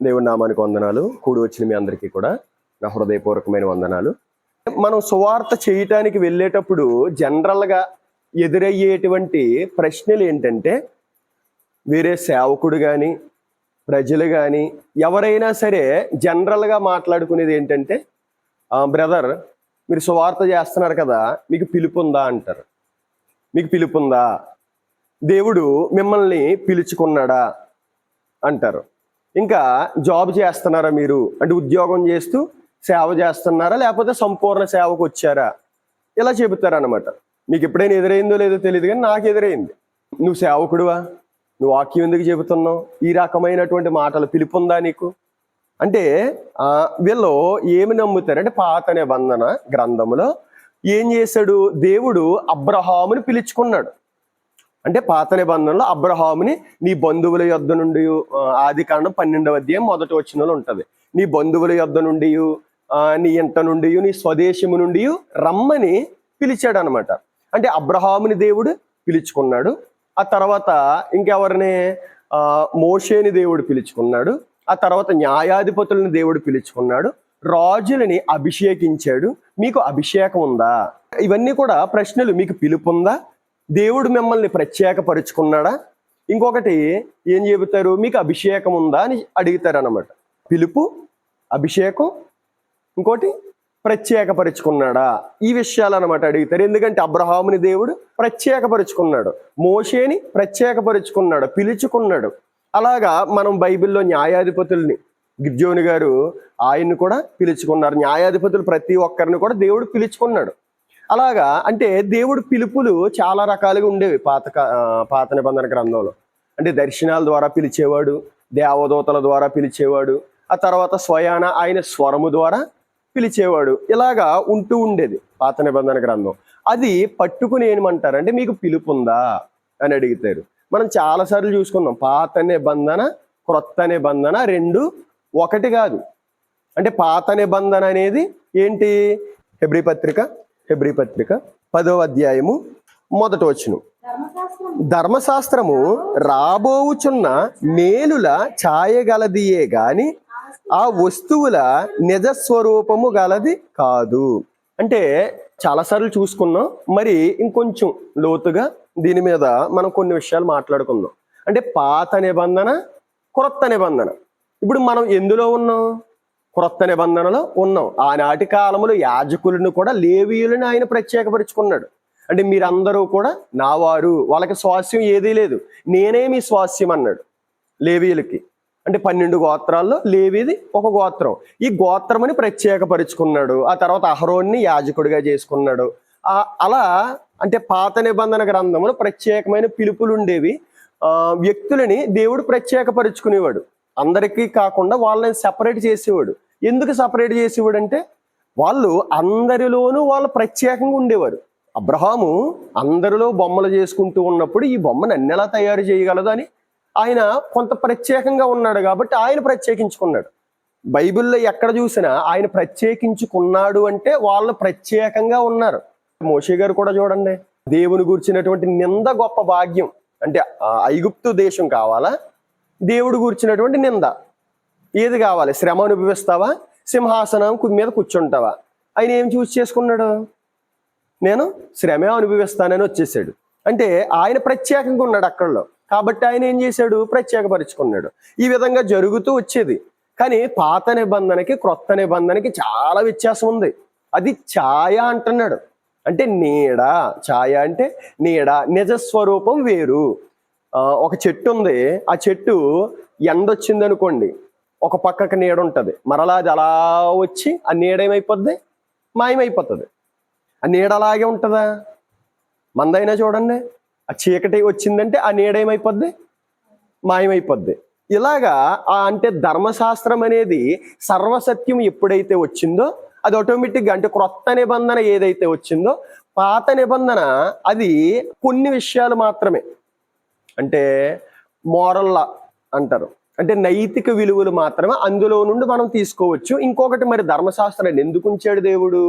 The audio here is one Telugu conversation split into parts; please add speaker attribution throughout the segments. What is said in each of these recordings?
Speaker 1: దేవుని నామానికి వందనాలు. కూడి వచ్చిన మీ అందరికీ కూడా నా హృదయపూర్వకమైన వందనాలు. మనం సువార్త చేయటానికి వెళ్ళేటప్పుడు జనరల్గా ఎదురయ్యేటువంటి ప్రశ్నలు ఏంటంటే, వేరే సేవకుడు కానీ ప్రజలు కానీ ఎవరైనా సరే జనరల్గా మాట్లాడుకునేది ఏంటంటే, బ్రదర్ మీరు సువార్త చేస్తున్నారు కదా, మీకు పిలుపు ఉందా అంటారు. మీకు పిలుపు ఉందా, దేవుడు మిమ్మల్ని పిలుచుకున్నాడా అంటారు. ఇంకా జాబ్ చేస్తున్నారా మీరు అంటే ఉద్యోగం చేస్తూ సేవ చేస్తున్నారా, లేకపోతే సంపూర్ణ సేవకు వచ్చారా, ఇలా చెబుతారనమాట. మీకు ఎప్పుడైనా ఎదురైందో లేదో తెలియదు, కానీ నాకు ఎదురైంది. నువ్వు సేవకుడువా, నువ్వు వాక్యం ఎందుకు చెబుతున్నావు, ఈ రకమైనటువంటి మాటలు పిలుపుందా నీకు అంటే వీళ్ళు ఏమి నమ్ముతారంటే, పాత నిబంధన గ్రంథములో ఏం చేశాడు, దేవుడు అబ్రహాముని పిలుచుకున్నాడు. అంటే పాత నిబంధనలో అబ్రహాముని నీ బంధువుల యొద్ద నుండి, ఆదికాండం 12వ అధ్యాయం 1వ వచనంలో ఉంటుంది, నీ బంధువుల యొద్ద నుండి, నీ ఇంట నుండి, నీ స్వదేశము నుండి రమ్మని పిలిచాడు అనమాట. అంటే అబ్రహాముని దేవుడు పిలుచుకున్నాడు. ఆ తర్వాత ఇంకెవరిని, మోషేని దేవుడు పిలుచుకున్నాడు. ఆ తర్వాత న్యాయాధిపతులను దేవుడు పిలుచుకున్నాడు. రాజులని అభిషేకించాడు. మీకు అభిషేకం ఉందా, ఇవన్నీ కూడా ప్రశ్నలు. మీకు పిలుపు ఉందా, దేవుడు మిమ్మల్ని ప్రత్యేకపరుచుకున్నాడా, ఇంకొకటి ఏం చెబుతారు, మీకు అభిషేకం ఉందా అని అడుగుతారు అనమాట. పిలుపు, అభిషేకం, ఇంకోటి ప్రత్యేకపరుచుకున్నాడా, ఈ విషయాలు అనమాట అడుగుతారు. ఎందుకంటే అబ్రహాముని దేవుడు ప్రత్యేకపరుచుకున్నాడు, మోషేని ప్రత్యేకపరుచుకున్నాడు, పిలుచుకున్నాడు. అలాగా మనం బైబిల్లో న్యాయాధిపతుల్ని, గిద్యోని గారు ఆయన్ని కూడా పిలుచుకున్నారు. న్యాయాధిపతులు ప్రతి ఒక్కరిని కూడా దేవుడు పిలుచుకున్నాడు. అలాగా అంటే దేవుడు పిలుపులు చాలా రకాలుగా ఉండేవి పాత నిబంధన గ్రంథంలో. అంటే దర్శనాల ద్వారా పిలిచేవాడు, దేవదూతల ద్వారా పిలిచేవాడు, ఆ తర్వాత స్వయాన ఆయన స్వరము ద్వారా పిలిచేవాడు. ఇలాగా ఉంటూ ఉండేది పాత నిబంధన గ్రంథం. అది పట్టుకుని ఏమంటారంటే, మీకు పిలుపు ఉందా అని అడుగుతారు. మనం చాలాసార్లు చూసుకున్నాం, పాత నిబంధన క్రొత్త నిబంధన రెండు ఒకటి కాదు. అంటే పాత నిబంధన అనేది ఏంటి, హెబ్రీ పత్రిక 10వ అధ్యాయము 1వ వచనం, ధర్మశాస్త్రము రాబోవుచున్న మేలుల ఛాయగలదియే గాని ఆ వస్తువుల నిజస్వరూపము గలది కాదు. అంటే చాలాసార్లు చూసుకున్నాం. మరి ఇంకొంచెం లోతుగా దీని మీద మనం కొన్ని విషయాలు మాట్లాడుకుందాం. అంటే పాత నిబంధన క్రొత్త నిబంధన. ఇప్పుడు మనం ఎందులో ఉన్నాం, క్రొత్త నిబంధనలో ఉన్నాం. ఆనాటి కాలంలో యాజకులను కూడా, లేవీయులను ఆయన ప్రత్యేకపరుచుకున్నాడు. అంటే మీరందరూ కూడా నా వారు, వాళ్ళకి స్వాస్యం ఏదీ లేదు, నేనే మీ స్వాస్యం అన్నాడు లేవీయులకి. అంటే 12 గోత్రాల్లో లేవీది ఒక గోత్రం. ఈ గోత్రం అని ప్రత్యేకపరుచుకున్నాడు. ఆ తర్వాత అహరోన్ని యాజకుడిగా చేసుకున్నాడు. అలా అంటే పాత నిబంధన గ్రంథంలో ప్రత్యేకమైన పిలుపులు ఉండేవి. వ్యక్తులని దేవుడు ప్రత్యేకపరుచుకునేవాడు. అందరికీ కాకుండా వాళ్ళని సెపరేట్ చేసేవాడు. ఎందుకు సపరేట్ చేసేవాడు అంటే, వాళ్ళు అందరిలోనూ వాళ్ళు ప్రత్యేకంగా ఉండేవారు. అబ్రహాము అందరిలో బొమ్మలు చేసుకుంటూ ఉన్నప్పుడు ఈ బొమ్మను అన్ని ఎలా తయారు చేయగలదు అని ఆయన కొంత ప్రత్యేకంగా ఉన్నాడు కాబట్టి ఆయన ప్రత్యేకించుకున్నాడు. బైబిల్లో ఎక్కడ చూసినా ఆయన ప్రత్యేకించుకున్నాడు అంటే వాళ్ళు ప్రత్యేకంగా ఉన్నారు. మోషే గారు కూడా చూడండి, దేవుని గురించినటువంటి నింద గొప్ప భాగ్యం. అంటే ఐగుప్తు దేశం కావాలా, దేవుడు గురించినటువంటి నింద ఏది కావాలి, శ్రమ అనుభవిస్తావా, సింహాసనం మీద కూర్చుంటావా. ఆయన ఏం చూస్ చేసుకున్నాడు, నేను శ్రమే అనుభవిస్తానని వచ్చేసాడు. అంటే ఆయన ప్రత్యేకంగా ఉన్నాడు అక్కడలో, కాబట్టి ఆయన ఏం చేశాడు, ప్రత్యేకపరుచుకున్నాడు. ఈ విధంగా జరుగుతూ వచ్చేది. కానీ పాత నిబంధనకి క్రొత్త నిబంధనకి చాలా వ్యత్యాసం ఉంది. అది ఛాయ అంటున్నాడు, అంటే నీడ. ఛాయ అంటే నీడ, నిజస్వరూపం వేరు. ఒక చెట్టు ఉంది, ఆ చెట్టు ఎండొచ్చింది అనుకోండి, ఒక పక్కకి నీడ ఉంటుంది, మరలా అది అలా వచ్చి ఆ నీడ ఏమైపోద్ది, మాయమైపోతుంది. ఆ నీడ అలాగే ఉంటుందా, మందైనా చూడండి, ఆ చీకటి వచ్చిందంటే ఆ నీడ ఏమైపోద్ది, మాయమైపోద్ది. ఇలాగా అంటే ధర్మశాస్త్రం అనేది సర్వసత్యం ఎప్పుడైతే వచ్చిందో అది ఆటోమేటిక్గా, అంటే క్రొత్త నిబంధన ఏదైతే వచ్చిందో పాత నిబంధన అది కొన్ని విషయాలు మాత్రమే. అంటే మోరల్ లా అంటారు, అంటే నైతిక విలువలు మాత్రమే అందులో నుండి మనం తీసుకోవచ్చు. ఇంకొకటి, మరి ధర్మశాస్త్రాన్ని ఎందుకు ఉంచాడు దేవుడు,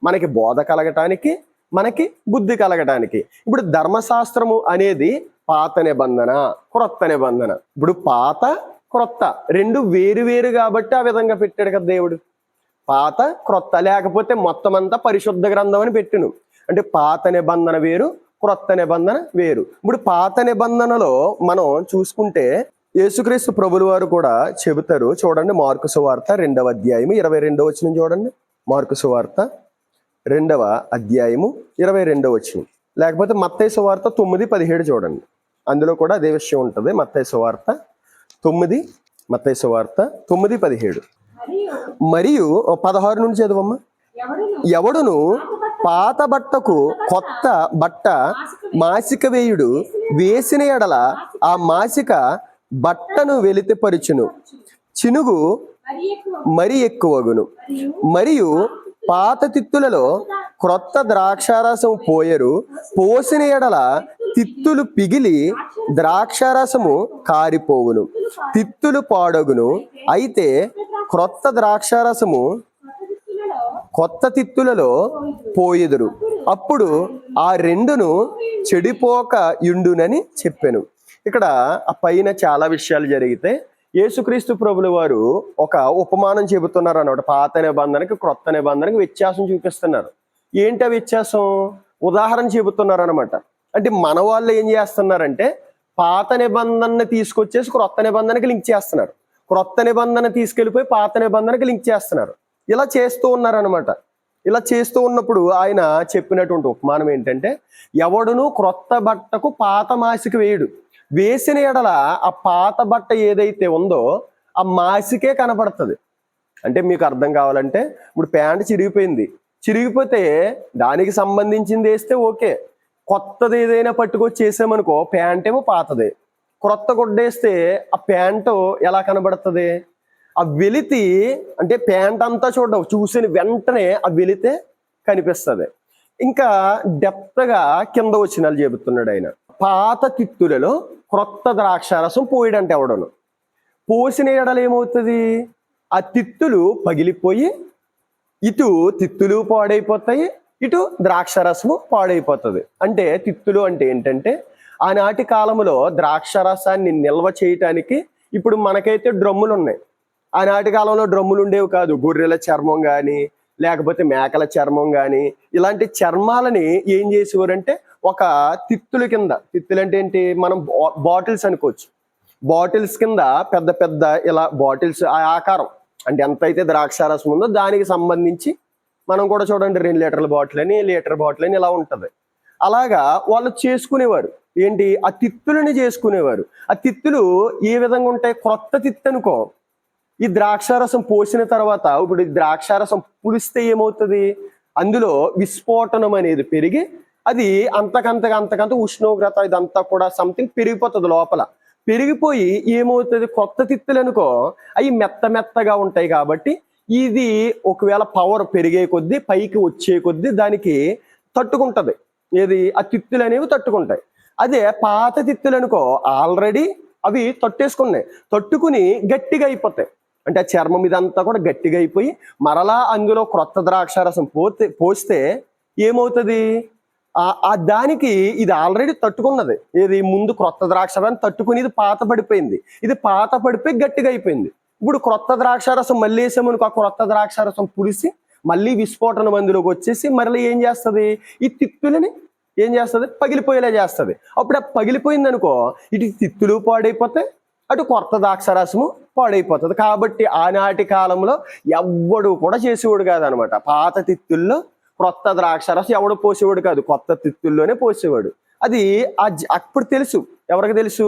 Speaker 1: మనకి బోధ కలగటానికి, మనకి బుద్ధి కలగటానికి. ఇప్పుడు ధర్మశాస్త్రము అనేది పాత నిబంధన క్రొత్త నిబంధన. ఇప్పుడు పాత క్రొత్త, రెండు వేరు వేరు కాబట్టి ఆ విధంగా పెట్టాడు కదా దేవుడు. పాత క్రొత్త, లేకపోతే మొత్తం అంతా పరిశుద్ధ గ్రంథం అని పెట్టును. అంటే పాత నిబంధన వేరు, క్రొత్త నిబంధన వేరు. ఇప్పుడు పాత నిబంధనలో మనం చూసుకుంటే యేసుక్రీస్తు ప్రభుల వారు కూడా చెబుతారు. చూడండి, మార్కు సువార్త 2వ అధ్యాయము 22వ వచనం చూడండి. మార్కు సువార్త 2వ అధ్యాయము 22వ వచనం, లేకపోతే మత్తయి సువార్త 9:17 చూడండి. అందులో కూడా అదే విషయం ఉంటుంది. మత్తయి సువార్త 9:17 మరియు 16 నుండి చదవమ్మా. ఎవడును పాత బట్టకు కొత్త బట్ట మాసిక వేయుడు వేసిన ఎడల ఆ మాసిక బట్టను వెలితిపరుచును, చినుగు మరి ఎక్కువగును. మరియు పాత తిత్తులలో క్రొత్త ద్రాక్షారసము పోయరు, పోసిన ఎడల తిత్తులు పిగిలి ద్రాక్షారసము కారిపోవును, తిత్తులు పాడగును. అయితే క్రొత్త ద్రాక్షారసము కొత్త తిత్తులలో పోయెదురు, అప్పుడు ఆ రెండును చెడిపోక యుండునని చెప్పాను. ఇక్కడ ఆ పైన చాలా విషయాలు జరిగితే యేసుక్రీస్తు ప్రభుల వారు ఒక ఉపమానం చెబుతున్నారు అన్నమాట. పాత నిబంధనకి క్రొత్త నిబంధనకి వ్యత్యాసం చూపిస్తున్నారు. ఏంటి ఆ వ్యత్యాసం? ఉదాహరణ చెబుతున్నారు అనమాట. అంటే మన వాళ్ళు ఏం చేస్తున్నారంటే పాత నిబంధనని తీసుకొచ్చేసి క్రొత్త నిబంధనకి లింక్ చేస్తున్నారు, క్రొత్త నిబంధన తీసుకెళ్ళిపోయి పాత నిబంధనకి లింక్ చేస్తున్నారు. ఇలా చేస్తూ ఉన్నారనమాట. ఇలా చేస్తూ ఉన్నప్పుడు ఆయన చెప్పినటువంటి ఉపమానం ఏంటంటే, ఎవడును క్రొత్త బట్టకు పాత మాసిక వేయుడు, వేసిన ఎడల ఆ పాత బట్ట ఏదైతే ఉందో ఆ మాసికే కనపడుతుంది. అంటే మీకు అర్థం కావాలంటే, ఇప్పుడు ప్యాంట్ చిరిగిపోయింది, చిరిగిపోతే దానికి సంబంధించింది వేస్తే ఓకే, కొత్తది ఏదైనా పట్టుకొచ్చి వేసామనుకో ప్యాంట్ ఏమో పాతదే, క్రొత్త గుడ్డేస్తే ఆ ప్యాంటు ఎలా కనబడుతుంది? ఆ వెలితి అంటే ప్యాంట్ అంతా చూడడం, చూసిన వెంటనే ఆ వెలితే కనిపిస్తుంది. ఇంకా డెప్త్గా కింద వచనాలు చెబుతున్నాడు ఆయన. పాత తిత్తులలో క్రొత్త ద్రాక్షారసం పోయడంటే ఎవడను, పోసిన ఎడలు ఏమవుతుంది? ఆ తిత్తులు పగిలిపోయి ఇటు తిత్తులు పాడైపోతాయి, ఇటు ద్రాక్షారసము పాడైపోతుంది. అంటే తిత్తులు అంటే ఏంటంటే ఆనాటి కాలంలో ద్రాక్షారసాన్ని నిల్వ చేయటానికి, ఇప్పుడు మనకైతే డ్రమ్ములు ఉన్నాయి, ఆనాటి కాలంలో డ్రమ్ములు ఉండేవి కాదు. గొర్రెల చర్మం కానీ లేకపోతే మేకల చర్మం కానీ ఇలాంటి చర్మాలని ఏం చేసేవారంటే ఒక తిత్తుల కింద, తిత్తులు అంటే ఏంటి, మనం బాటిల్స్ అనుకోవచ్చు, బాటిల్స్ కింద పెద్ద పెద్ద ఇలా బాటిల్స్ ఆ ఆకారం అంటే ఎంతైతే ద్రాక్షారసం ఉందో దానికి సంబంధించి మనం కూడా చూడండి 2 లీటర్ల బాటిల్ అని, లీటర్ బాటిల్ అని ఇలా ఉంటుంది. అలాగా వాళ్ళు చేసుకునేవారు. ఏంటి? ఆ తిత్తులని చేసుకునేవారు. ఆ తిత్తులు ఏ విధంగా ఉంటాయి? క్రొత్త తిత్తు అనుకో, ఈ ద్రాక్షారసం పోసిన తర్వాత ఇప్పుడు ఈ ద్రాక్షారసం పులిస్తే ఏమవుతుంది? అందులో విస్ఫోటనం అనేది పెరిగి అది అంతకంత ఉష్ణోగ్రత ఇదంతా కూడా సంథింగ్ పెరిగిపోతుంది. లోపల పెరిగిపోయి ఏమవుతుంది? కొత్త తిత్తులు అనుకో అవి మెత్తగా ఉంటాయి కాబట్టి ఇది ఒకవేళ పవర్ పెరిగే కొద్దీ పైకి వచ్చే కొద్దీ దానికి తట్టుకుంటది. ఏది? ఆ తిత్తులు అనేవి తట్టుకుంటాయి. అదే పాత తిత్తులు అనుకో ఆల్రెడీ అవి తట్టుకుని గట్టిగా అయిపోతాయి. అంటే ఆ చర్మం ఇదంతా కూడా గట్టిగా అయిపోయి మరలా అందులో క్రొత్త ద్రాక్షారసం పోస్తే ఏమవుతుంది? ఆ దానికి ఇది ఆల్రెడీ తట్టుకున్నది. ఏది? ముందు క్రొత్త ద్రాక్షారసం తట్టుకుని ఇది పాత పడిపోయింది, ఇది పాత పడిపోయి గట్టిగా అయిపోయింది. ఇప్పుడు క్రొత్త ద్రాక్షారసం మళ్ళీ వేసామనుకో ఆ క్రొత్త ద్రాక్షారసం పులిసి మళ్ళీ విస్ఫోటనం అందులోకి వచ్చేసి మరలా ఏం చేస్తుంది? ఈ తిత్తులని ఏం చేస్తుంది? పగిలిపోయేలా చేస్తుంది. అప్పుడు ఆ పగిలిపోయింది అనుకో ఇటు తిత్తులు పాడైపోతాయి, అటు కొత్త ద్రాక్షారసము పాడైపోతుంది. కాబట్టి ఆనాటి కాలంలో ఎవ్వడు కూడా చేసేవాడు కాదనమాట. పాత తిత్తుల్లో క్రొత్త ద్రాక్షారసం ఎవడు పోసేవాడు కాదు, కొత్త తిత్తుల్లోనే పోసేవాడు. అది అప్పుడు తెలుసు. ఎవరికి తెలుసు?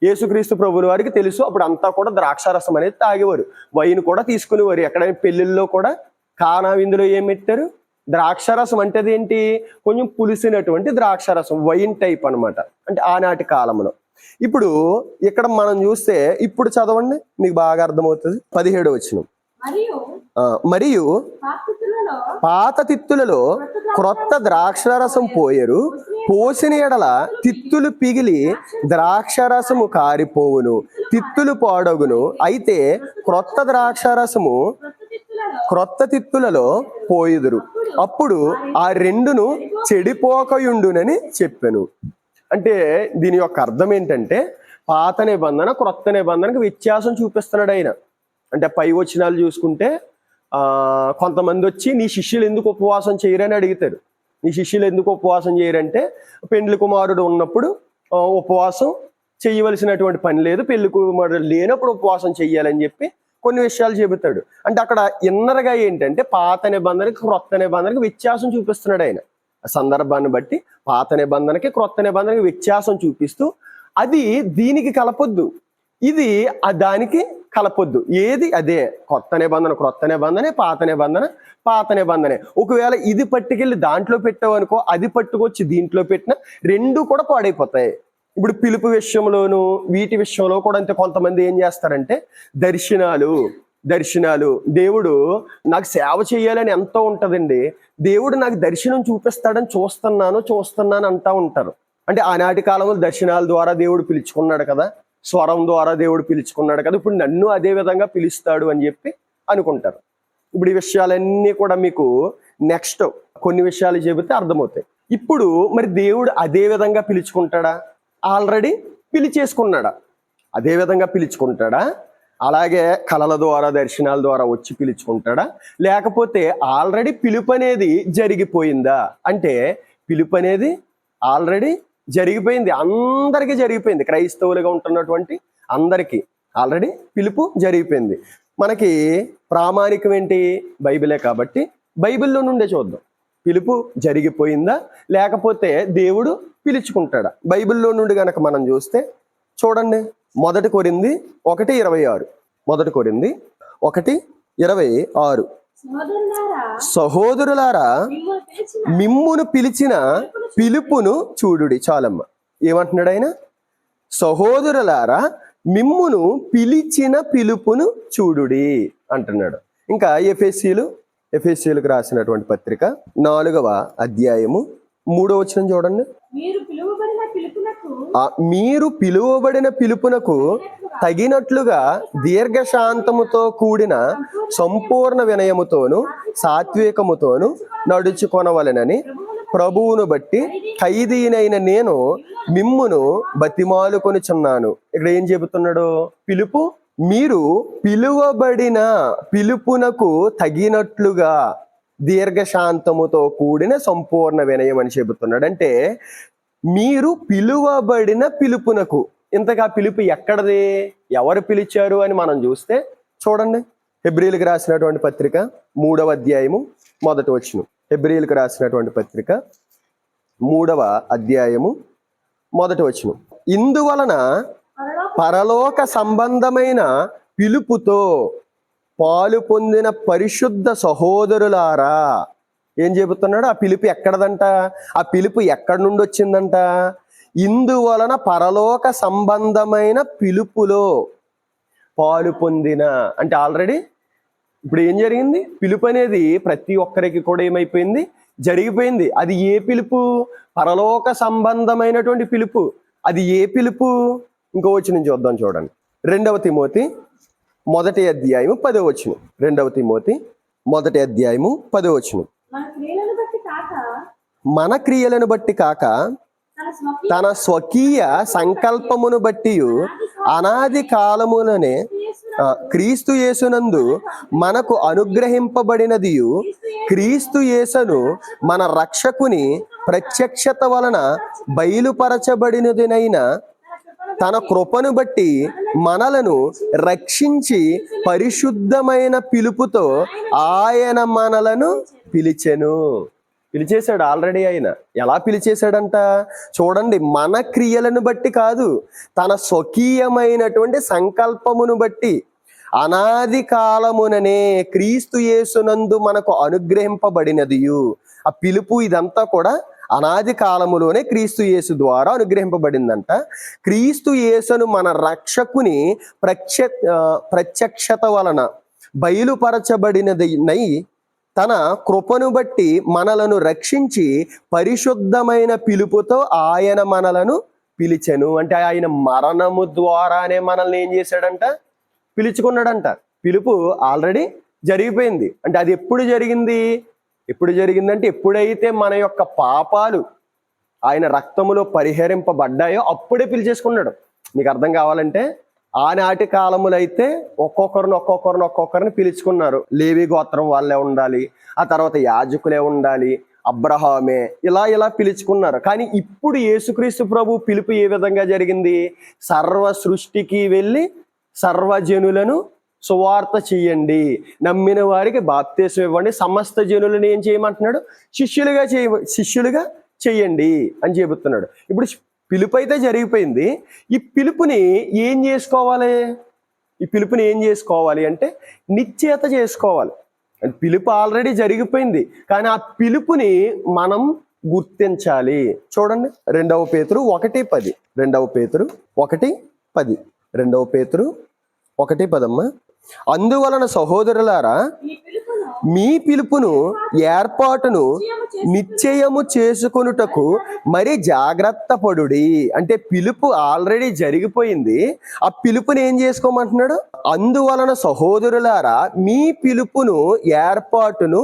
Speaker 1: యేసుక్రీస్తు ప్రభుల వారికి తెలుసు. అప్పుడు అంతా కూడా ద్రాక్షారసం అనేది తాగేవారు, వైన్ కూడా తీసుకునేవారు. ఎక్కడైనా పెళ్లిళ్ళలో కూడా కానా విందులో ఏం పెట్టారు? ద్రాక్షారసం. అంటే అదేంటి? కొంచెం పులిసినటువంటి ద్రాక్షారసం, వైన్ టైప్ అనమాట. అంటే ఆనాటి కాలంలో. ఇప్పుడు ఇక్కడ మనం చూస్తే, ఇప్పుడు చదవండి మీకు బాగా అర్థమవుతుంది. 17వ వచనం. మరియు పాత తిత్తులలో క్రొత్త ద్రాక్షారసం పోయరు, పోసిన ఎడల తిత్తులు పిగిలి ద్రాక్షారసము కారిపోవును, తిత్తులు పాడగును. అయితే క్రొత్త ద్రాక్షారసము క్రొత్త తిత్తులలో పోయుదురు, అప్పుడు ఆ రెండును చెడిపోకయుండునని చెప్పాను. అంటే దీని యొక్క అర్థం ఏంటంటే పాత నిబంధన క్రొత్త నిబంధనకి వ్యత్యాసం చూపిస్తున్నాడు ఆయన. అంటే పై వచనాలు చూసుకుంటే కొంతమంది వచ్చి నీ శిష్యులు ఎందుకు ఉపవాసం చేయరని అడుగుతారు. నీ శిష్యులు ఎందుకు ఉపవాసం చేయరంటే పెండ్లి కుమారుడు ఉన్నప్పుడు ఉపవాసం చేయవలసినటువంటి పని లేదు, పెళ్లి కుమారుడు లేనప్పుడు ఉపవాసం చెయ్యాలని చెప్పి కొన్ని విషయాలు చెబుతాడు. అంటే అక్కడ ఇన్నరగా ఏంటంటే పాత నిబంధనకి క్రొత్త నిబంధనకి వ్యత్యాసం చూపిస్తున్నాడు ఆయన. సందర్భాన్ని బట్టి పాత నిబంధనకి క్రొత్త నిబంధనకి వ్యత్యాసం చూపిస్తూ అది దీనికి కలపొద్దు, ఇది దానికి కలపొద్దు, ఏది అదే. కొత్త నిబంధన క్రొత్త నిబంధనే, పాత నిబంధన పాత నిబంధనే. ఒకవేళ ఇది పట్టుకెళ్ళి దాంట్లో పెట్టావు అనుకో, అది పట్టుకొచ్చి దీంట్లో పెట్టినా రెండు కూడా పాడైపోతాయి. ఇప్పుడు పిలుపు విషయంలోను వీటి విషయంలో కూడా అంతే. కొంతమంది ఏం చేస్తారంటే దర్శనాలు దేవుడు నాకు సేవ చేయాలని ఎంతో ఉంటుందండి, దేవుడు నాకు దర్శనం చూపిస్తాడని చూస్తున్నాను అంటా ఉంటారు. అంటే ఆనాటి కాలంలో దర్శనాల ద్వారా దేవుడు పిలుచుకున్నాడు కదా, స్వరం ద్వారా దేవుడు పిలుచుకున్నాడు కదా, ఇప్పుడు నన్ను అదే విధంగా పిలుస్తాడు అని చెప్పి అనుకుంటారు. ఇప్పుడు ఈ విషయాలన్నీ కూడా మీకు నెక్స్ట్ కొన్ని విషయాలు చెబితే అర్థమవుతాయి. ఇప్పుడు మరి దేవుడు అదే విధంగా పిలుచుకుంటాడా, ఆల్రెడీ పిలిచేసుకున్నాడా? అదే విధంగా పిలుచుకుంటాడా, అలాగే కళల ద్వారా దర్శనాల ద్వారా వచ్చి పిలుచుకుంటాడా, లేకపోతే ఆల్రెడీ పిలుపు అనేది జరిగిపోయిందా? అంటే పిలుపు అనేది ఆల్రెడీ జరిగిపోయింది, అందరికీ జరిగిపోయింది. క్రైస్తవులుగా ఉంటున్నటువంటి అందరికీ ఆల్రెడీ పిలుపు జరిగిపోయింది. మనకి ప్రామాణికం ఏంటి? బైబిలే కాబట్టి బైబిల్లో నుండే చూద్దాం. పిలుపు జరిగిపోయిందా లేకపోతే దేవుడు పిలుచుకుంటాడా? బైబిల్లో నుండి గనక మనం చూస్తే చూడండి, 1 కొరింథీ 1:26. 1 కొరింథీ 1:26. సహోదరులారా మిమ్మును పిలిచిన పిలుపును చూడుడి. చాలమ్మ, ఏమంటున్నాడు ఆయన? సహోదరులారా మిమ్మును పిలిచిన పిలుపును చూడుడి అంటున్నాడు. ఇంకా ఎఫెసీయులకు రాసినటువంటి పత్రిక 4వ అధ్యాయము 3వ వచనం చూడండి. మీరు పిలువబడిన పిలుపునకు తగినట్లుగా దీర్ఘశాంతముతో కూడిన సంపూర్ణ వినయముతోను సాత్వికముతోను నడుచుకొనవలెనని ప్రభువును బట్టి ఖైదీనైన నేను మిమ్మును బతిమాలుకొనుచున్నాను. ఇక్కడ ఏం చెబుతున్నాడు? పిలుపు, మీరు పిలువబడిన పిలుపునకు తగినట్లుగా దీర్ఘశాంతముతో కూడిన సంపూర్ణ వినయం అని చెబుతున్నాడు. అంటే మీరు పిలువబడిన పిలుపునకు. ఇంతగా పిలుపు ఎక్కడది, ఎవరు పిలిచారు అని మనం చూస్తే చూడండి, హెబ్రీయులకు రాసినటువంటి పత్రిక 3వ అధ్యాయము 1వ వచనం. హెబ్రీయులకు రాసినటువంటి పత్రిక 3వ అధ్యాయము 1వ వచనం. ఇందువలన పరలోక సంబంధమైన పిలుపుతో పాలు పొందిన పరిశుద్ధ సహోదరులారా. ఏం చెబుతున్నాడు? ఆ పిలుపు ఎక్కడదంట, ఆ పిలుపు ఎక్కడి నుండి వచ్చిందంట? ఇందువలన పరలోక సంబంధమైన పిలుపులో పాలు పొందిన. అంటే ఆల్రెడీ ఇప్పుడు ఏం జరిగింది? పిలుపు అనేది ప్రతి ఒక్కరికి కూడా ఏమైపోయింది? జరిగిపోయింది. అది ఏ పిలుపు? పరలోక సంబంధమైనటువంటి పిలుపు. అది ఏ పిలుపు? ఇంకో వచనం చూద్దాం, చూడండి. 2వ తిమోతి 1వ అధ్యాయము 10వ వచనం. 2వ తిమోతి 1వ అధ్యాయము 10వ వచనం. మన క్రియలను బట్టి కాక తన స్వకీయ సంకల్పమును బట్టి అనాది కాలములనే క్రీస్తు యేసునందు మనకు అనుగ్రహింపబడినది, క్రీస్తు యేసును మన రక్షకుని ప్రత్యక్షత వలన బయలుపరచబడినదినైన తన కృపను బట్టి మనలను రక్షించి పరిశుద్ధమైన పిలుపుతో ఆయన మనలను పిలిచేశాడు ఆల్రెడీ. ఆయన ఎలా పిలిచేశాడంట చూడండి, మన క్రియలను బట్టి కాదు, తన స్వకీయమైనటువంటి సంకల్పమును బట్టి అనాది కాలముననే క్రీస్తు యేసునందు మనకు అనుగ్రహింపబడినది. ఆ పిలుపు ఇదంతా కూడా అనాది కాలములోనే క్రీస్తు యేసు ద్వారా అనుగ్రహింపబడిందంట. క్రీస్తు యేసును మన రక్షకుని ప్రత్యక్షత వలన బయలుపరచబడినదై తన కృపను బట్టి మనలను రక్షించి పరిశుద్ధమైన పిలుపుతో ఆయన మనలను పిలిచెను. అంటే ఆయన మరణము ద్వారానే మనల్ని ఏం చేశాడంట? పిలుచుకున్నాడంట. పిలుపు ఆల్రెడీ జరిగిపోయింది. అంటే అది ఎప్పుడు జరిగిందంటే ఎప్పుడైతే మన యొక్క పాపాలు ఆయన రక్తములో పరిహరింపబడ్డాయో అప్పుడే పిలిచేసుకున్నాడు. మీకు అర్థం కావాలంటే ఆనాటి కాలములో అయితే ఒక్కొక్కరిని పిలుచుకున్నారు. లేవి గోత్రం వాళ్ళే ఉండాలి, ఆ తర్వాత యాజకులే ఉండాలి, అబ్రహామే, ఇలా పిలుచుకున్నారు. కానీ ఇప్పుడు యేసుక్రీస్తు ప్రభు పిలుపు ఏ విధంగా జరిగింది? సర్వ సృష్టికి వెళ్ళి సర్వజనులను సువార్త చెయ్యండి, నమ్మిన వారికి బాప్తీసం ఇవ్వండి, సమస్త జనులను ఏం చేయమంటున్నాడు? శిష్యులుగా చెయ్యండి అని చెబుతున్నాడు. ఇప్పుడు పిలుపు అయితే జరిగిపోయింది. ఈ పిలుపుని ఏం చేసుకోవాలి అంటే నిశ్చయత చేసుకోవాలి. పిలుపు ఆల్రెడీ జరిగిపోయింది, కానీ ఆ పిలుపుని మనం గుర్తించాలి. చూడండి, 2 పేతురు 1:10, 2 పేతురు 1:10, 2 పేతురు 1:10. అందువలన సహోదరులారా, మీ పిలుపును ఏర్పాటును నిశ్చయము చేసుకొనుటకు మరి జాగ్రత్త పడుడి. అంటే పిలుపు ఆల్రెడీ జరిగిపోయింది, ఆ పిలుపుని ఏం చేసుకోమంటున్నాడు? అందువలన సహోదరులారా, మీ పిలుపును ఏర్పాటును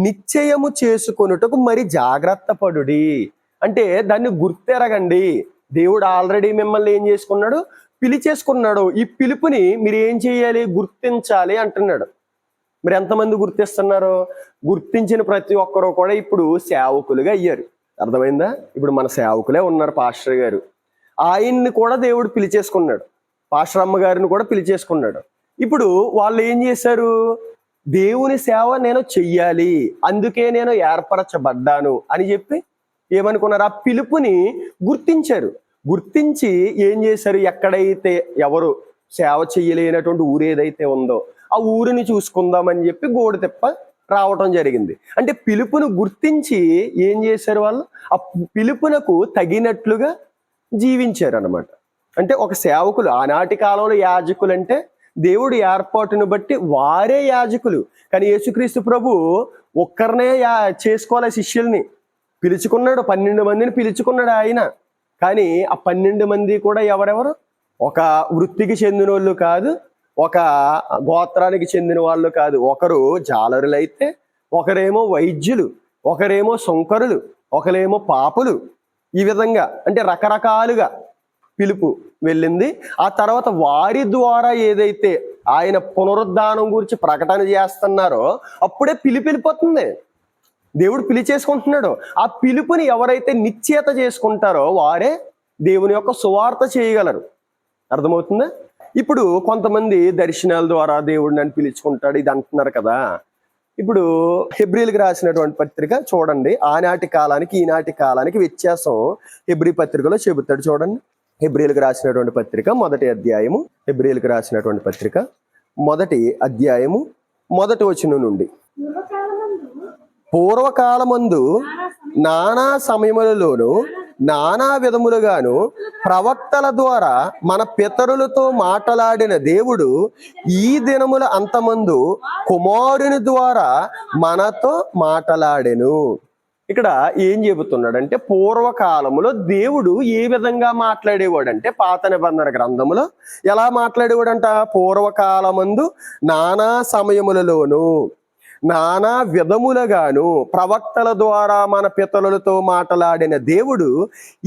Speaker 1: నిశ్చయము చేసుకొనుటకు మరి జాగ్రత్త పడుడి. అంటే దాన్ని గుర్తెరగండి. దేవుడు ఆల్రెడీ మిమ్మల్ని ఏం చేసుకున్నాడు? పిలిచేసుకున్నాడు. ఈ పిలుపుని మీరు ఏం చేయాలి? గుర్తించాలి అంటున్నాడు. మరి ఎంతమంది గుర్తిస్తున్నారు? గుర్తించిన ప్రతి ఒక్కరూ కూడా ఇప్పుడు సేవకులుగా అయ్యారు. అర్థమైందా? ఇప్పుడు మన సేవకులే ఉన్నారు. పాస్టర్ గారు, ఆయన్ని కూడా దేవుడు పిలిచేసుకున్నాడు. పాస్టర్ అమ్మగారిని కూడా పిలిచేసుకున్నాడు. ఇప్పుడు వాళ్ళు ఏం చేశారు? దేవుని సేవ నేను చెయ్యాలి, అందుకే నేను ఏర్పరచబడ్డాను అని చెప్పి ఏమనుకున్నారు? ఆ పిలుపుని గుర్తించారు. గుర్తించి ఏం చేశారు? ఎక్కడైతే ఎవరు సేవ చెయ్యలేనటువంటి ఊరు ఏదైతే ఉందో ఆ ఊరిని చూసుకుందామని చెప్పి గోడు తిప్ప రావటం జరిగింది. అంటే పిలుపును గుర్తించి ఏం చేశారు? వాళ్ళు ఆ పిలుపునకు తగినట్లుగా జీవించారు అన్నమాట. అంటే ఒక సేవకులు, ఆనాటి కాలంలో యాజకులు అంటే దేవుడి ఏర్పాటును బట్టి వారే యాజకులు. కానీ యేసుక్రీస్తు ప్రభు ఒక్కరినే చేసుకోవాలి. శిష్యుల్ని పిలుచుకున్నాడు, 12 మందిని పిలుచుకున్నాడు ఆయన. కానీ ఆ 12 మంది కూడా ఎవరెవరు? ఒక వృత్తికి చెందిన వాళ్ళు కాదు, ఒక గోత్రానికి చెందిన వాళ్ళు కాదు. ఒకరు జాలరులైతే, ఒకరేమో వైద్యులు, ఒకరేమో సుంకరులు, ఒకరేమో పాపులు. ఈ విధంగా అంటే రకరకాలుగా పిలుపు వెళ్ళింది. ఆ తర్వాత వారి ద్వారా ఏదైతే ఆయన పునరుద్ధానం గురించి ప్రకటన చేస్తున్నారో అప్పుడే పిలిపోతుంది. దేవుడు పిలిచేసుకుంటున్నాడు. ఆ పిలుపుని ఎవరైతే నిశ్చయత చేసుకుంటారో వారే దేవుని యొక్క సువార్త చేయగలరు. అర్థమవుతుందా? ఇప్పుడు కొంతమంది దర్శనాల ద్వారా దేవుడు నన్ను పిలుచుకుంటాడు ఇది అంటున్నారు కదా. ఇప్పుడు హెబ్రీలకు రాసినటువంటి పత్రిక చూడండి. ఆనాటి కాలానికి ఈనాటి కాలానికి వ్యత్యాసం హెబ్రీ పత్రికలో చెబుతాడు. చూడండి, హెబ్రీలకు రాసినటువంటి పత్రిక 1వ అధ్యాయము, హెబ్రీలకు రాసినటువంటి పత్రిక 1వ అధ్యాయము 1వ వచనం నుండి, పూర్వకాలమందు నానా సమయములలోను నానా విధములుగాను ప్రవక్తల ద్వారా మన పితరులతో మాట్లాడిన దేవుడు ఈ దినముల అంతమందు కుమారుని ద్వారా మనతో మాట్లాడెను. ఇక్కడ ఏం చెబుతున్నాడంటే పూర్వకాలములో దేవుడు ఏ విధంగా మాట్లాడేవాడంటే పాత నిబంధన గ్రంథములో ఎలా మాట్లాడేవాడంట? పూర్వకాలమందు నానా సమయములలోను నానా విధములుగాను ప్రవక్తల ద్వారా మన పితరులతో మాట్లాడిన దేవుడు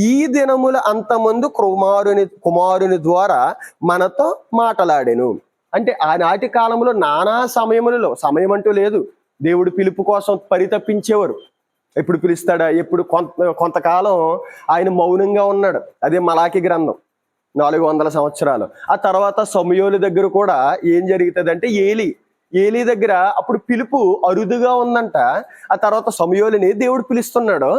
Speaker 1: ఈ దినముల అంతమందు కుమారుని ద్వారా మనతో మాట్లాడెను. అంటే ఆనాటి కాలంలో నానా సమయములలో, సమయం అంటూ లేదు, దేవుడు పిలుపు కోసం పరితపించేవారు. ఎప్పుడు పిలుస్తాడా? ఎప్పుడు కొంతకాలం ఆయన మౌనంగా ఉన్నాడు. అదే మలాకి గ్రంథం 400 సంవత్సరాలు. ఆ తర్వాత సమూయేలు దగ్గర కూడా ఏం జరుగుతుంది అంటే ఏలీ దగ్గర అప్పుడు పిలుపు అరుదుగా ఉందంట. ఆ తర్వాత సమూయేలుని దేవుడు పిలుస్తున్నాడు,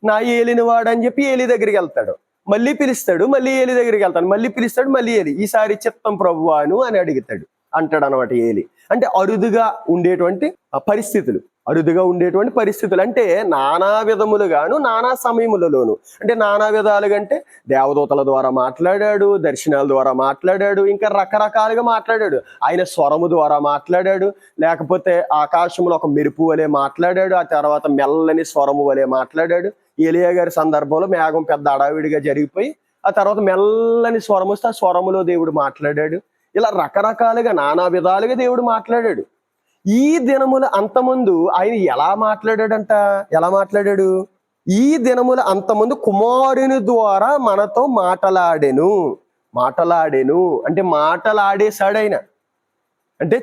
Speaker 1: నా ఏలిని వాడని చెప్పి ఏలీ దగ్గరికి వెళ్తాడు. మళ్ళీ పిలుస్తాడు, మళ్ళీ ఏలీ దగ్గరికి వెళ్తాడు, మళ్ళీ పిలుస్తాడు, మళ్ళీ ఏలీ ఈసారి చిత్తం ప్రభువాను అని అడుగుతాడు అంటాడు అనమాట ఏలీ. అంటే అరుదుగా ఉండేటువంటి పరిస్థితులు అంటే నానా విధములుగాను నానా సమయములలోను. అంటే నానా విధాలుగా అంటే దేవదూతల ద్వారా మాట్లాడాడు, దర్శనాల ద్వారా మాట్లాడాడు, ఇంకా రకరకాలుగా మాట్లాడాడు. ఆయన స్వరము ద్వారా మాట్లాడాడు, లేకపోతే ఆకాశంలో ఒక మెరుపు వలె మాట్లాడాడు, ఆ తర్వాత మెల్లని స్వరము వలె మాట్లాడాడు. ఏలియా గారి సందర్భంలో మేఘం పెద్ద అడావిడిగా జరిగిపోయి ఆ తర్వాత మెల్లని స్వరం వస్తే ఆ స్వరములో దేవుడు మాట్లాడాడు. ఇలా రకరకాలుగా నానా విధాలుగా దేవుడు మాట్లాడాడు. ఈ దినముల అంతమందు ఆయన ఎలా మాట్లాడాడు? ఈ దినముల అంతమందు కుమారుని ద్వారా మనతో మాట్లాడెను. మాటలాడెను అంటే మాటలాడేశాడు ఆయన. అంటే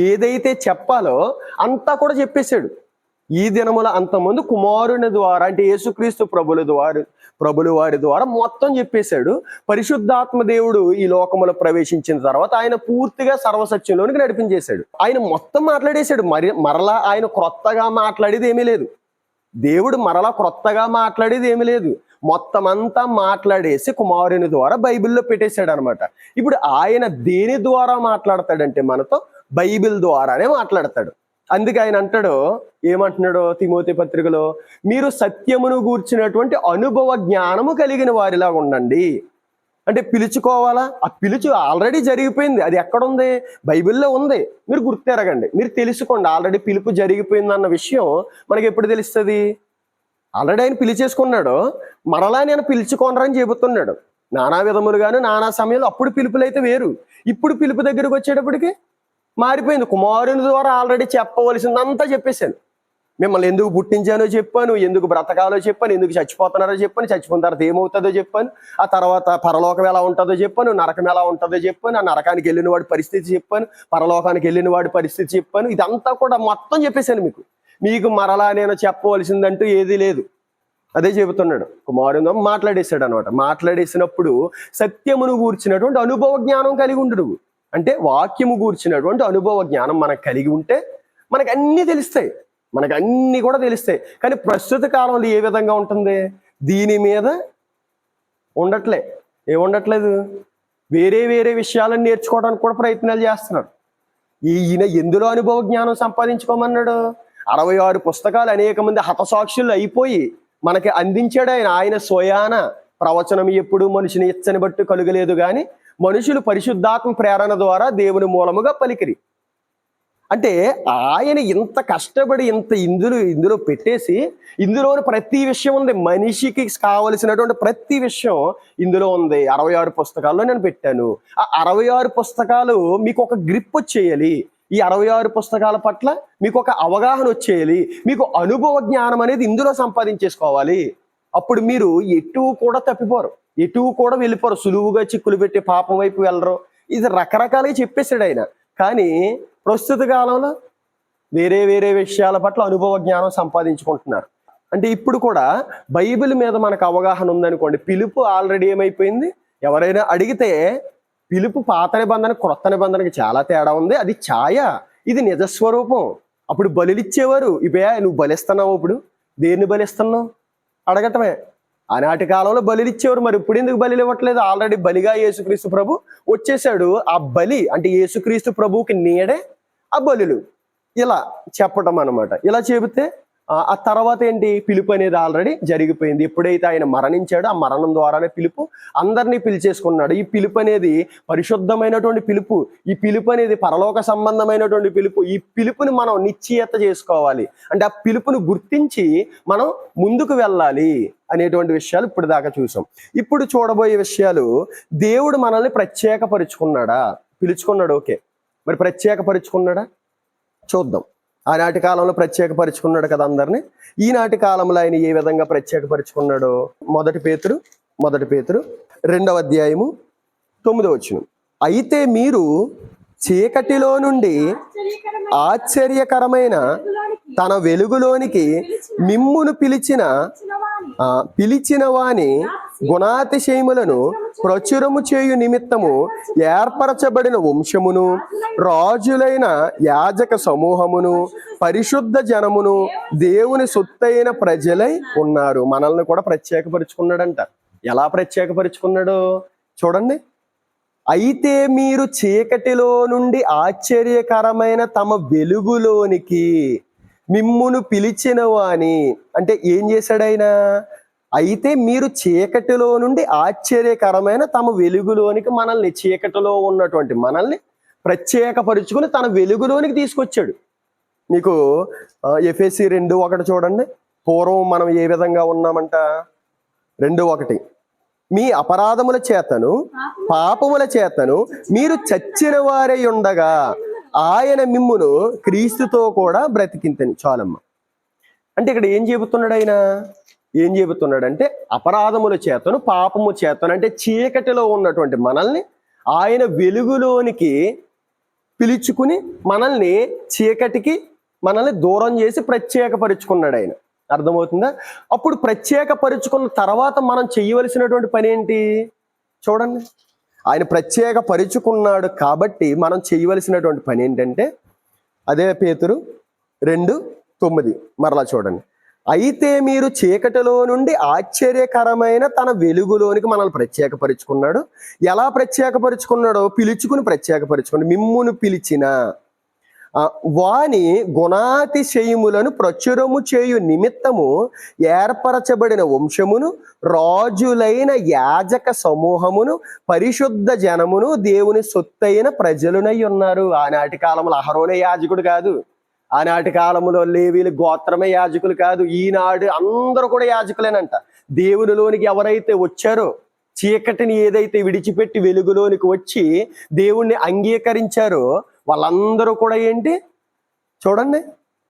Speaker 1: ఏదైతే చెప్పాలో అంతా కూడా చెప్పేశాడు. ఈ దినముల అంతమంది కుమారుని ద్వారా అంటే యేసుక్రీస్తు ప్రభుల వారి ద్వారా మొత్తం చెప్పేశాడు. పరిశుద్ధాత్మ దేవుడు ఈ లోకములో ప్రవేశించిన తర్వాత ఆయన పూర్తిగా సర్వసత్యంలోనికి నడిపించేశాడు. ఆయన మొత్తం మాట్లాడేశాడు. మరలా ఆయన క్రొత్తగా మాట్లాడేది ఏమీ లేదు. దేవుడు మరలా క్రొత్తగా మాట్లాడేది ఏమీ లేదు. మొత్తం అంతా మాట్లాడేసి కుమారుని ద్వారా బైబిల్లో పెట్టేశాడు అనమాట. ఇప్పుడు ఆయన దేని ద్వారా మాట్లాడతాడంటే మనతో బైబిల్ ద్వారానే మాట్లాడతాడు. అందుకే ఆయన అంటాడు, ఏమంటున్నాడు తిమోతి పత్రికలో, మీరు సత్యమును గూర్చినటువంటి అనుభవ జ్ఞానము కలిగిన వారిలా ఉండండి. అంటే పిలుచుకోవాలా? ఆ పిలుచు ఆల్రెడీ జరిగిపోయింది. అది ఎక్కడుంది? బైబిల్లో ఉంది. మీరు గుర్తెరగండి, మీరు తెలుసుకోండి. ఆల్రెడీ పిలుపు జరిగిపోయింది అన్న విషయం మనకి ఎప్పుడు తెలుస్తుంది? ఆల్రెడీ ఆయన పిలిచేసుకున్నాడు, మరలా నేను పిలుచుకోనరని చెబుతున్నాడు. నానా విధములుగాను నానా సమయంలో అప్పుడు పిలుపులైతే వేరు. ఇప్పుడు పిలుపు దగ్గరికి వచ్చేటప్పటికి మారిపోయింది. కుమారుని ద్వారా ఆల్రెడీ చెప్పవలసిందంతా చెప్పేశాను. మిమ్మల్ని ఎందుకు పుట్టించానో చెప్పాను, ఎందుకు బ్రతకాలో చెప్పాను, ఎందుకు చచ్చిపోతున్నారో చెప్పాను, చచ్చిపోయిన తర్వాత ఏమవుతుందో చెప్పాను, ఆ తర్వాత పరలోకం ఎలా ఉంటుందో చెప్పాను, నరకం ఎలా ఉంటుందో చెప్పాను, ఆ నరకానికి వెళ్ళిన వాడి పరిస్థితి చెప్పాను, పరలోకానికి వెళ్ళిన వాడి పరిస్థితి చెప్పాను. ఇదంతా కూడా మొత్తం చెప్పేశాను మీకు మరలా నేను చెప్పవలసిందంటూ ఏదీ లేదు. అదే చెబుతున్నాడు. కుమారుని మాట్లాడేశాడు అనమాట. మాట్లాడేసినప్పుడు సత్యమును గూర్చినటువంటి అనుభవ జ్ఞానం కలిగి ఉండు. అంటే వాక్యము గూర్చినటువంటి అనుభవ జ్ఞానం మనకు కలిగి ఉంటే మనకు అన్నీ తెలుస్తాయి, మనకు అన్నీ కూడా తెలుస్తాయి. కానీ ప్రస్తుత కాలంలో ఏ విధంగా ఉంటుంది? దీని మీద ఏముండట్లేదు. వేరే వేరే విషయాలను నేర్చుకోవడానికి కూడా ప్రయత్నాలు చేస్తున్నారు. ఈయన ఎందులో అనుభవ జ్ఞానం సంపాదించుకోమన్నాడు? 66 పుస్తకాలు అనేక మంది హతసాక్షులు అయిపోయి మనకి అందించాడు ఆయన స్వయాన. ప్రవచనం ఎప్పుడు మనిషిని ఇచ్చని బట్టి కలుగలేదు, కానీ మనుషులు పరిశుద్ధాత్మ ప్రేరణ ద్వారా దేవుని మూలముగా పలికిరి. అంటే ఆయన ఇంత కష్టపడి ఇంత ఇందులో పెట్టేసి, ఇందులోని ప్రతి విషయం ఉంది. మనిషికి కావలసినటువంటి ప్రతి విషయం ఇందులో ఉంది. 66 పుస్తకాల్లో నేను పెట్టాను. ఆ 66 పుస్తకాలు మీకు ఒక గ్రిప్ వచ్చేయాలి. ఈ 66 పుస్తకాల పట్ల మీకు ఒక అవగాహన వచ్చేయాలి. మీకు అనుభవ జ్ఞానం అనేది ఇందులో సంపాదించేసుకోవాలి. అప్పుడు మీరు ఎటు కూడా తప్పిపోరు, ఎటు కూడా వెళ్ళిపోరు, సులువుగా చిక్కులు పెట్టి పాపం వైపు వెళ్ళరు. ఇది రకరకాలుగా చెప్పేశాడు ఆయన. కానీ ప్రస్తుత కాలంలో వేరే వేరే విషయాల పట్ల అనుభవ జ్ఞానం సంపాదించుకుంటున్నారు. అంటే ఇప్పుడు కూడా బైబిల్ మీద మనకు అవగాహన ఉందనుకోండి, పిలుపు ఆల్రెడీ ఏమైపోయింది. ఎవరైనా అడిగితే పిలుపు పాత నిబంధన క్రొత్త నిబంధనకి చాలా తేడా ఉంది. అది ఛాయ, ఇది నిజస్వరూపం. అప్పుడు బలులు ఇచ్చేవారు. నువ్వు బలిస్తున్నావు, ఇప్పుడు దేన్ని బలిస్తున్నావు అడగటమే. ఆనాటి కాలంలో బలులు ఇచ్చేవారు, మరి ఇప్పుడు ఎందుకు బలిలు ఇవ్వట్లేదు? ఆల్రెడీ బలిగా యేసుక్రీస్తు ప్రభు వచ్చేసాడు. ఆ బలి అంటే యేసుక్రీస్తు ప్రభువుకి నీడే ఆ బలులు. ఇలా చెప్పటం అనమాట. ఇలా చెబితే ఆ తర్వాత ఏంటి? పిలుపు అనేది ఆల్రెడీ జరిగిపోయింది. ఎప్పుడైతే ఆయన మరణించాడో ఆ మరణం ద్వారానే పిలుపు అందరినీ పిలిచేసుకున్నాడు. ఈ పిలుపు అనేది పరిశుద్ధమైనటువంటి పిలుపు. ఈ పిలుపు అనేది పరలోక సంబంధమైనటువంటి పిలుపు. ఈ పిలుపుని మనం నిశ్చయత చేసుకోవాలి. అంటే ఆ పిలుపుని గుర్తించి మనం ముందుకు వెళ్ళాలి అనేటువంటి విషయాలు ఇప్పుడు దాకా చూసాం. ఇప్పుడు చూడబోయే విషయాలు, దేవుడు మనల్ని ప్రత్యేకపరుచుకున్నాడా? పిలుచుకున్నాడు, ఓకే. మరి ప్రత్యేకపరుచుకున్నాడా? చూద్దాం. ఆనాటి కాలంలో ప్రత్యేకపరుచుకున్నాడు కదా అందరినీ. ఈనాటి కాలంలో ఆయన ఏ విధంగా ప్రత్యేకపరుచుకున్నాడో మొదటి పేతురు 2వ అధ్యాయము 9వ వచనం. అయితే మీరు చీకటిలో నుండి ఆశ్చర్యకరమైన తన వెలుగులోనికి మిమ్మును పిలిచిన వాని గుణాతిశయములను ప్రచురము చేయు నిమిత్తము ఏర్పరచబడిన వంశమును, రాజులైన యాజక సమూహమును, పరిశుద్ధ జనమును, దేవుని సొత్తైన ప్రజలై ఉన్నారు. మనల్ని కూడా ప్రత్యేకపరుచుకున్నాడంట. ఎలా ప్రత్యేకపరుచుకున్నాడో చూడండి. అయితే మీరు చీకటిలో నుండి ఆశ్చర్యకరమైన తమ వెలుగులోనికి మిమ్మును పిలిచిన వాని, అంటే ఏం చేశాడు ఆయన? అయితే మీరు చీకటిలో నుండి ఆశ్చర్యకరమైన తమ వెలుగులోనికి మనల్ని, చీకటిలో ఉన్నటువంటి మనల్ని ప్రత్యేకపరుచుకుని తన వెలుగులోనికి తీసుకొచ్చాడు. మీకు ఎఫెసీ 2:1 చూడండి. పూర్వం మనం ఏ విధంగా ఉన్నామంట? 2:1 మీ అపరాధముల చేతను పాపముల చేతను మీరు చచ్చిన వారై ఉండగా ఆయన మిమ్మును క్రీస్తుతో కూడా బ్రతికింతని. చాలమ్మ. అంటే ఇక్కడ ఏం చెబుతున్నాడు ఆయన? ఏం చెబుతున్నాడంటే అపరాధముల చేతను పాపము చేతను అంటే చీకటిలో ఉన్నటువంటి మనల్ని ఆయన వెలుగులోనికి పిలుచుకుని మనల్ని చీకటికి మనల్ని దూరం చేసి ప్రత్యేకపరుచుకున్నాడు ఆయన. అర్థమవుతుందా? అప్పుడు ప్రత్యేకపరుచుకున్న తర్వాత మనం చేయవలసినటువంటి పని ఏంటి చూడండి. ఆయన ప్రత్యేకపరుచుకున్నాడు కాబట్టి మనం చేయవలసినటువంటి పని ఏంటంటే అదే పేతురు 2:9 మరలా చూడండి. అయితే మీరు చీకటిలో నుండి ఆశ్చర్యకరమైన తన వెలుగులోనికి మనల్ని ప్రత్యేకపరుచుకున్నాడు. ఎలా ప్రత్యేకపరుచుకున్నాడో పిలుచుకుని ప్రత్యేకపరుచుకున్నాడు. మిమ్మును పిలిచిన వాని గుణాతిశయములను ప్రచురము చేయు నిమిత్తము ఏర్పరచబడిన వంశమును, రాజులైన యాజక సమూహమును, పరిశుద్ధ జనమును, దేవుని సొత్తైన ప్రజలునై ఉన్నారు. ఆనాటి కాలంలో అహరోనే యాజకుడు కాదు, ఆనాటి కాలంలో లేవీలు గోత్రమే యాజకులు కాదు. ఈనాడు అందరూ కూడా యాజకులేనంట. దేవునిలోనికి ఎవరైతే వచ్చారో, చీకటిని ఏదైతే విడిచిపెట్టి వెలుగులోనికి వచ్చి దేవుణ్ణి అంగీకరించారో వాళ్ళందరూ కూడా ఏంటి చూడండి,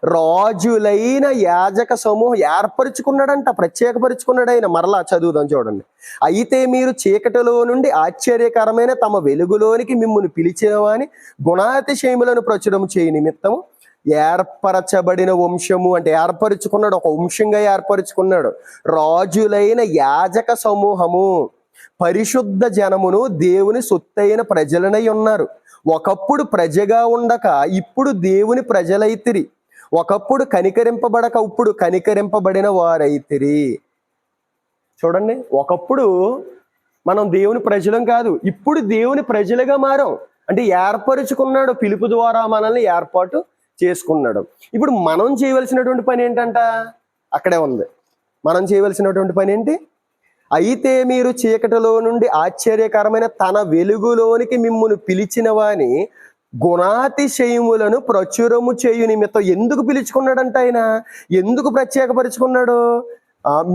Speaker 1: రాజులైన యాజక సమూహం ఏర్పరుచుకున్నాడంట, ప్రత్యేకపరుచుకున్నాడు ఆయన. మరలా చదువుదాం చూడండి. అయితే మీరు చీకటిలో నుండి ఆశ్చర్యకరమైన తమ వెలుగులోనికి మిమ్మును పిలిచిన వాని గుణాతిశయములను ప్రచురము చేయ నిమిత్తము ఏర్పరచబడిన వంశము అంటే ఏర్పరుచుకున్నాడు, ఒక వంశంగా ఏర్పరుచుకున్నాడు. రాజులైన యాజక సమూహము, పరిశుద్ధ జనమును, దేవుని సొత్తైన ప్రజలనై ఉన్నారు. ఒకప్పుడు ప్రజగా ఉండక ఇప్పుడు దేవుని ప్రజలైతిరి. ఒకప్పుడు కనికరింపబడక ఇప్పుడు కనికరింపబడిన వారైతిరి. చూడండి, ఒకప్పుడు మనం దేవుని ప్రజలం కాదు, ఇప్పుడు దేవుని ప్రజలుగా మారాం. అంటే ఏర్పరుచుకున్నాడు, పిలుపు ద్వారా మనల్ని ఏర్పాటు చేసుకున్నాడు. ఇప్పుడు మనం చేయవలసినటువంటి పని ఏంటంట, అక్కడే ఉంది. మనం చేయవలసినటువంటి పని ఏంటి? అయితే మీరు చీకటిలో నుండి ఆశ్చర్యకరమైన తన వెలుగులోనికి మిమ్మును పిలిచిన వాని గుణాతిశయములను ప్రచురము చేయు నిమిత్తం. ఎందుకు పిలుచుకున్నాడంట ఆయన? ఎందుకు ప్రత్యేకపరుచుకున్నాడు?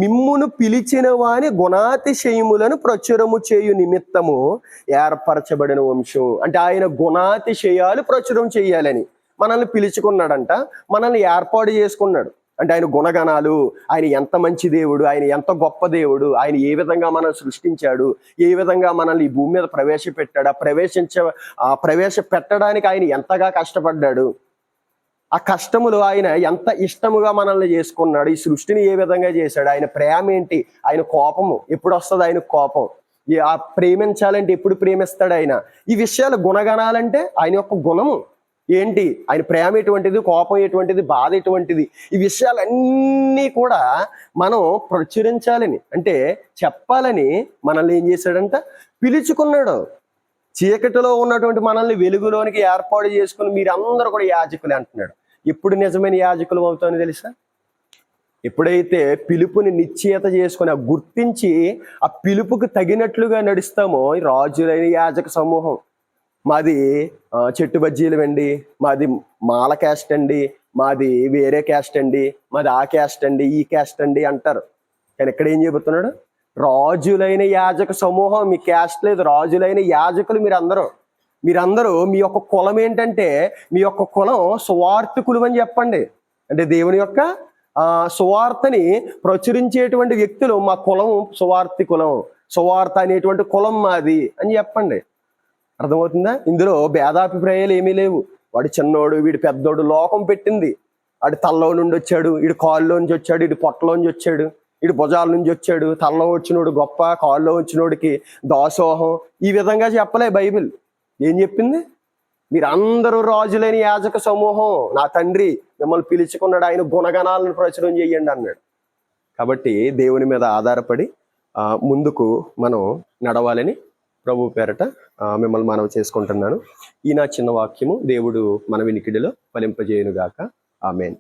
Speaker 1: మిమ్మును పిలిచిన వాని గుణాతిశయములను ప్రచురము చేయు నిమిత్తము ఏర్పరచబడిన వంశం. అంటే ఆయన గుణాతిశయాలు ప్రచురం చేయాలని మనల్ని పిలుచుకున్నాడంట, మనల్ని ఏర్పాటు చేసుకున్నాడు. అంటే ఆయన గుణగణాలు, ఆయన ఎంత మంచి దేవుడు, ఆయన ఎంత గొప్ప దేవుడు, ఆయన ఏ విధంగా మనల్ని సృష్టించాడు, ఏ విధంగా మనల్ని ఈ భూమి మీద ప్రవేశపెట్టాడు, ప్రవేశపెట్టడానికి ఆయన ఎంతగా కష్టపడ్డాడు, ఆ కష్టములు ఆయన ఎంత ఇష్టముగా మనల్ని చేసుకున్నాడు, ఈ సృష్టిని ఏ విధంగా చేశాడు, ఆయన ప్రేమ ఏంటి, ఆయన కోపము ఎప్పుడు వస్తుంది, ఆయన కోపం ఆ ప్రేమించాలంటే ఎప్పుడు ప్రేమిస్తాడు ఆయన. ఈ విషయాలు గుణగణాలంటే ఆయన యొక్క గుణము ఏంటి, ఆయన ప్రేమ ఎటువంటిది, కోపం ఎటువంటిది, బాధ ఎటువంటిది, ఈ విషయాలన్నీ కూడా మనం ప్రచురించాలని అంటే చెప్పాలని మనల్ని ఏం చేశాడంట, పిలుచుకున్నాడు. చీకటిలో ఉన్నటువంటి మనల్ని వెలుగులోనికి ఏర్పాటు చేసుకుని మీరందరూ కూడా యాజకులే అంటున్నాడు. ఎప్పుడు నిజమైన యాజకులు అవుతామని తెలుసా? ఎప్పుడైతే పిలుపుని నిశ్చయత చేసుకుని గుర్తించి ఆ పిలుపుకి తగినట్లుగా నడుస్తామో, రాజులైన యాజక సమూహం, మాది చెట్టు బజ్జీలు అండి, మాది మాల క్యాస్ట్ అండి, మాది వేరే క్యాస్ట్ అండి, మాది ఆ క్యాస్ట్ అండి, ఈ క్యాస్ట్ అండి అంటారు. కానీ ఇక్కడ ఏం చెబుతున్నాడు? రాజులైన యాజక సమూహం, మీ క్యాస్ట్ లేదు, రాజులైన యాజకులు మీరందరూ మీ యొక్క కులం ఏంటంటే, మీ యొక్క కులం సువార్థికులు అని చెప్పండి. అంటే దేవుని యొక్క సువార్తని ప్రచురించేటువంటి వ్యక్తులు, మా కులం సువార్థి కులం, సువార్త అనేటువంటి కులం మాది అని చెప్పండి. అర్థమవుతుందా? ఇందులో భేదాభిప్రాయాలు ఏమీ లేవు. వాడు చిన్నోడు, వీడు పెద్దోడు, లోకం పెట్టింది. వాడు తల్లో నుండి వచ్చాడు, వీడు కాల్లో నుంచి వచ్చాడు, వీడు పొట్టలోంచి వచ్చాడు, వీడు భుజాల నుంచి వచ్చాడు, తల్లో వచ్చినోడు గొప్ప, కాల్లో వచ్చినోడికి దాసోహం, ఈ విధంగా చెప్పలే బైబిల్. ఏం చెప్పింది? మీరందరూ రాజులేని యాజక సమూహం, నా తండ్రి మిమ్మల్ని పిలుచుకున్నాడు, ఆయన గుణగణాలను ప్రచురం చేయండి అన్నాడు. కాబట్టి దేవుని మీద ఆధారపడి ముందుకు మనం నడవాలని ప్రభు పేరట మిమ్మల్ని మనవి చేసుకుంటున్నాను. ఈ నా చిన్న వాక్యము దేవుడు మన వినికిడిలో ఫలింపజేయునుగాక. ఆమేన్.